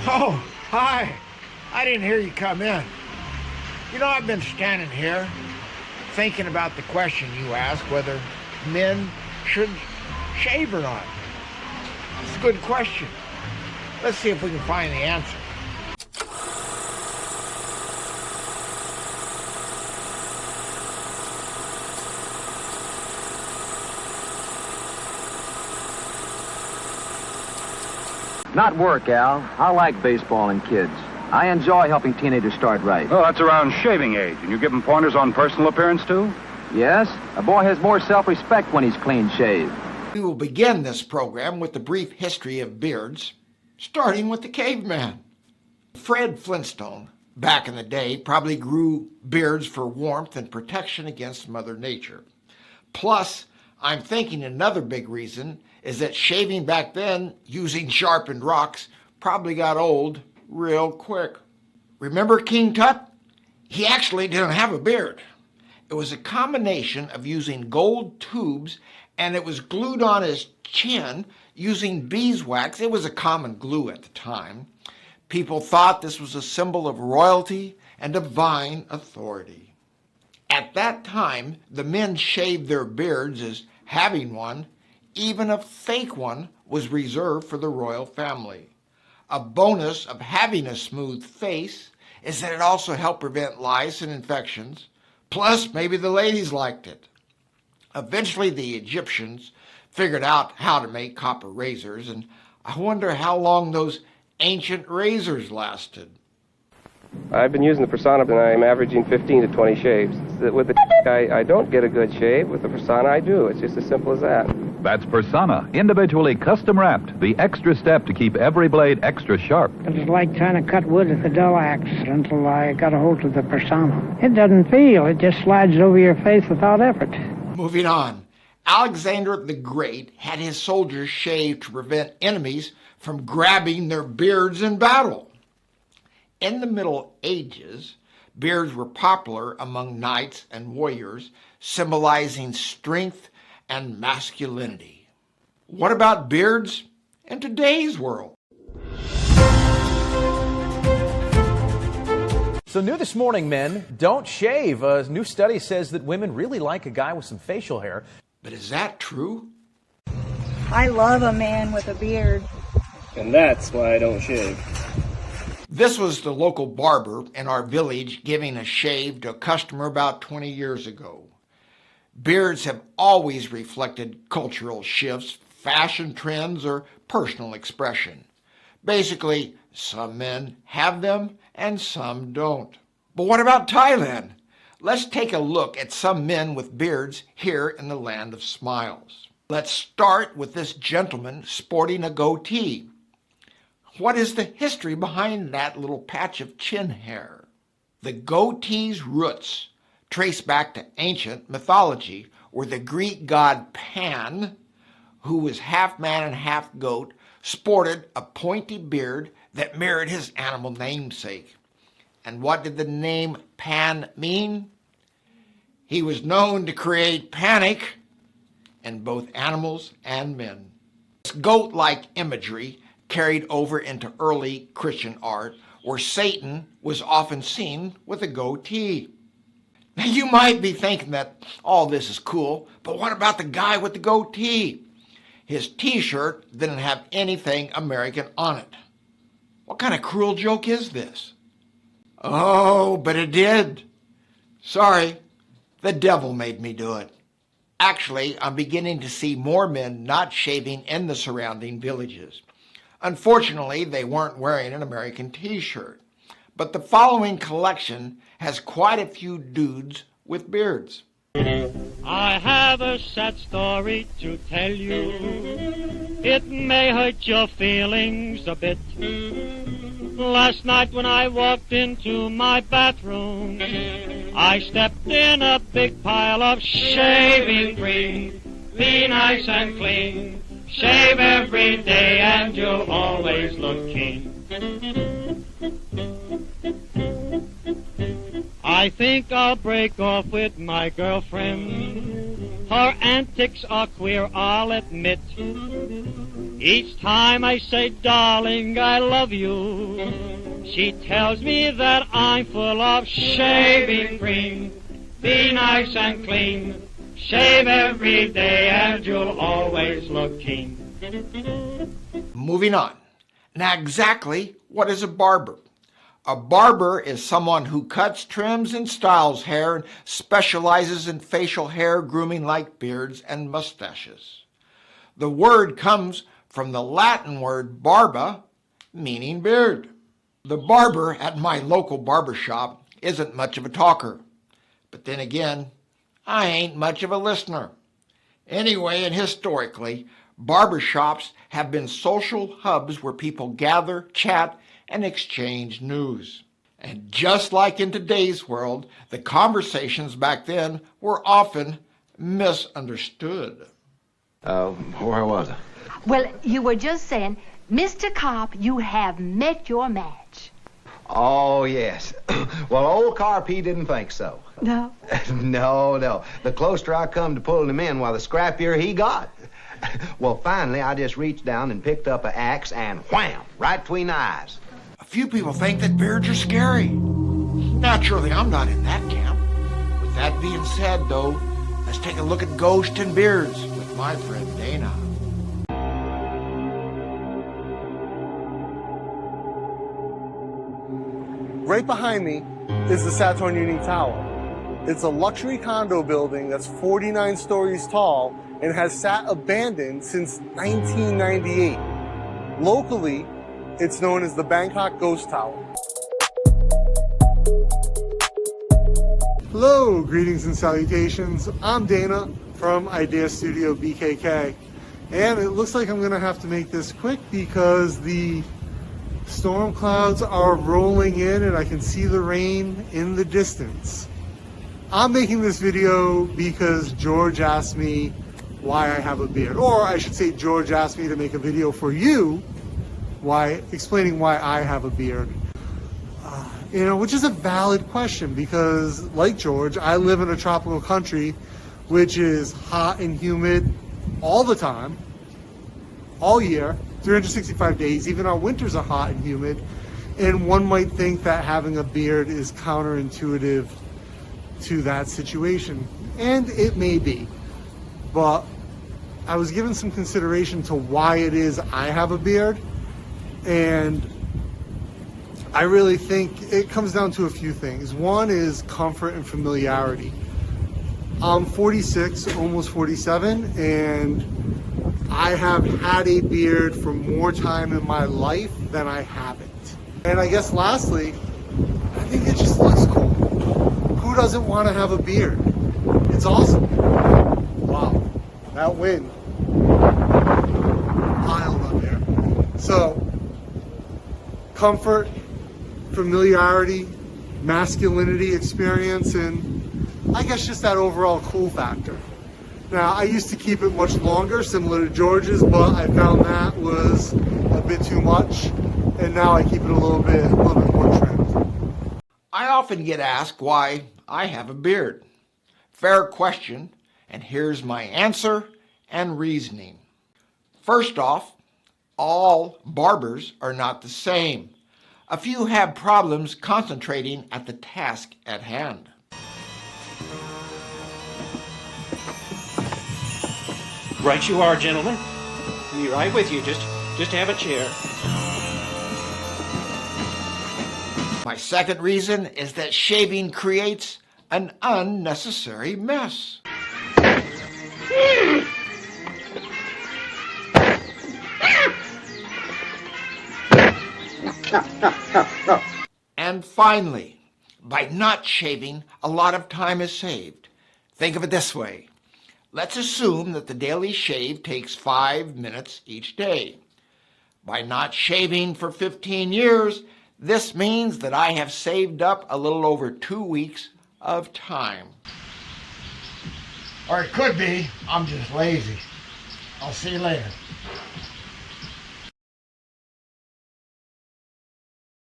Oh, hi. I didn't hear you come in. You know, I've been standing here thinking about the question you asked, whether men should shave or not. It's a good question. Let's see if we can find the answer. Not work, Al. I like baseball and kids. I enjoy helping teenagers start right. Oh, that's around shaving age. And you give them pointers on personal appearance, too? Yes, a boy has more self-respect when he's clean shaved. We will begin this program with a brief history of beards, starting with the caveman. Fred Flintstone, back in the day, probably grew beards for warmth and protection against Mother Nature. Plus, I'm thinking another big reason is that shaving back then using sharpened rocks probably got old real quick. Remember King Tut? He actually didn't have a beard. It was a combination of using gold tubes, and it was glued on his chin using beeswax. It was a common glue at the time. People thought this was a symbol of royalty and divine authority. At that time, the men shaved their beards as having one. Even a fake one was reserved for the royal family. A bonus of having a smooth face is that it also helped prevent lice and infections. Plus, maybe the ladies liked it. Eventually, the Egyptians figured out how to make copper razors, and I wonder how long those ancient razors lasted. I've been using the Persona, and I'm averaging 15 to 20 shaves. With the I don't get a good shave. With the Persona, I do. It's just as simple as that. That's Persona, individually custom wrapped, the extra step to keep every blade extra sharp. It was like trying to cut wood with a dull axe until I got a hold of the Persona. It doesn't feel, it just slides over your face without effort. Moving on. Alexander the Great had his soldiers shaved to prevent enemies from grabbing their beards in battle. In the Middle Ages, beards were popular among knights and warriors, symbolizing strength and masculinity. What about beards in today's world? So new this morning, men, don't shave. A new study says that women really like a guy with some facial hair. But is that true? I love a man with a beard. And that's why I don't shave. This was the local barber in our village giving a shave to a customer about 20 years ago. Beards have always reflected cultural shifts, fashion trends, or personal expression. Basically, some men have them and some don't. But what about Thailand? Let's take a look at some men with beards here in the land of smiles. Let's start with this gentleman sporting a goatee. What is the history behind that little patch of chin hair? The goatee's roots trace back to ancient mythology, where the Greek god Pan, who was half man and half goat, sported a pointy beard that mirrored his animal namesake. And what did the name Pan mean? He was known to create panic in both animals and men. This goat-like imagery carried over into early Christian art, where Satan was often seen with a goatee. Now, you might be thinking that all this is cool, but what about the guy with the goatee? His t-shirt didn't have anything American on it. What kind of cruel joke is this? Oh, but it did. Sorry, the devil made me do it. Actually, I'm beginning to see more men not shaving in the surrounding villages. Unfortunately, they weren't wearing an American t-shirt. But the following collection has quite a few dudes with beards. I have a sad story to tell you. It may hurt your feelings a bit. Last night when I walked into my bathroom, I stepped in a big pile of shaving cream. Be nice and clean. Shave every day and you'll always look keen. I think I'll break off with my girlfriend. Her antics are queer, I'll admit. Each time I say, darling, I love you, she tells me that I'm full of shaving cream. Be nice and clean, shave every day, and you'll always look keen. Moving on. Now, exactly what is a barber? A barber is someone who cuts, trims, and styles hair and specializes in facial hair grooming like beards and mustaches. The word comes from the Latin word barba, meaning beard. The barber at my local barber shop isn't much of a talker. But then again, I ain't much of a listener. Anyway, and historically, barber shops have been social hubs where people gather, chat, and exchange news. And just like in today's world, the conversations back then were often misunderstood. Where was I? Well, you were just saying, Mr. Carp, you have met your match. Oh, yes. Well, old Carp, he didn't think so. No? No. The closer I come to pulling him in, the scrappier he got. Well, finally, I just reached down and picked up an axe and wham, right between the eyes. A few people think that beards are scary. Naturally, I'm not in that camp. With that being said, though, let's take a look at ghosts and beards with my friend Dana. Right behind me is the Saturn Union Tower. It's a luxury condo building that's 49 stories tall and has sat abandoned since 1998. Locally, it's known as the Bangkok Ghost Tower. Hello, greetings and salutations. I'm Dana from Idea Studio BKK. And it looks like I'm gonna have to make this quick because the storm clouds are rolling in and I can see the rain in the distance. I'm making this video because George asked me why I have a beard. Or I should say George asked me to make a video for you explaining why I have a beard. Which is a valid question because, like George, I live in a tropical country which is hot and humid all the time, all year, 365 days. Even our winters are hot and humid. And one might think that having a beard is counterintuitive to that situation. And it may be. But I was given some consideration to why it is I have a beard. And I really think it comes down to a few things. One is comfort and familiarity. I'm 46, almost 47, and I have had a beard for more time in my life than I haven't. And I guess lastly, I think it just looks cool. Who doesn't want to have a beard? It's awesome. Wow, that wind piled up there. So, comfort, familiarity, masculinity experience, and I guess just that overall cool factor. Now, I used to keep it much longer, similar to George's, but I found that was a bit too much, and now I keep it a little bit more trimmed. I often get asked why I have a beard. Fair question, and here's my answer and reasoning. First off, all barbers are not the same. A few have problems concentrating at the task at hand. Right you are, gentlemen. I'll be right with you. Just have a chair. My second reason is that shaving creates an unnecessary mess. And finally, by not shaving, a lot of time is saved. Think of it this way. Let's assume that the daily shave takes 5 minutes each day. By not shaving for 15 years, this means that I have saved up a little over 2 weeks of time. Or it could be I'm just lazy. I'll see you later.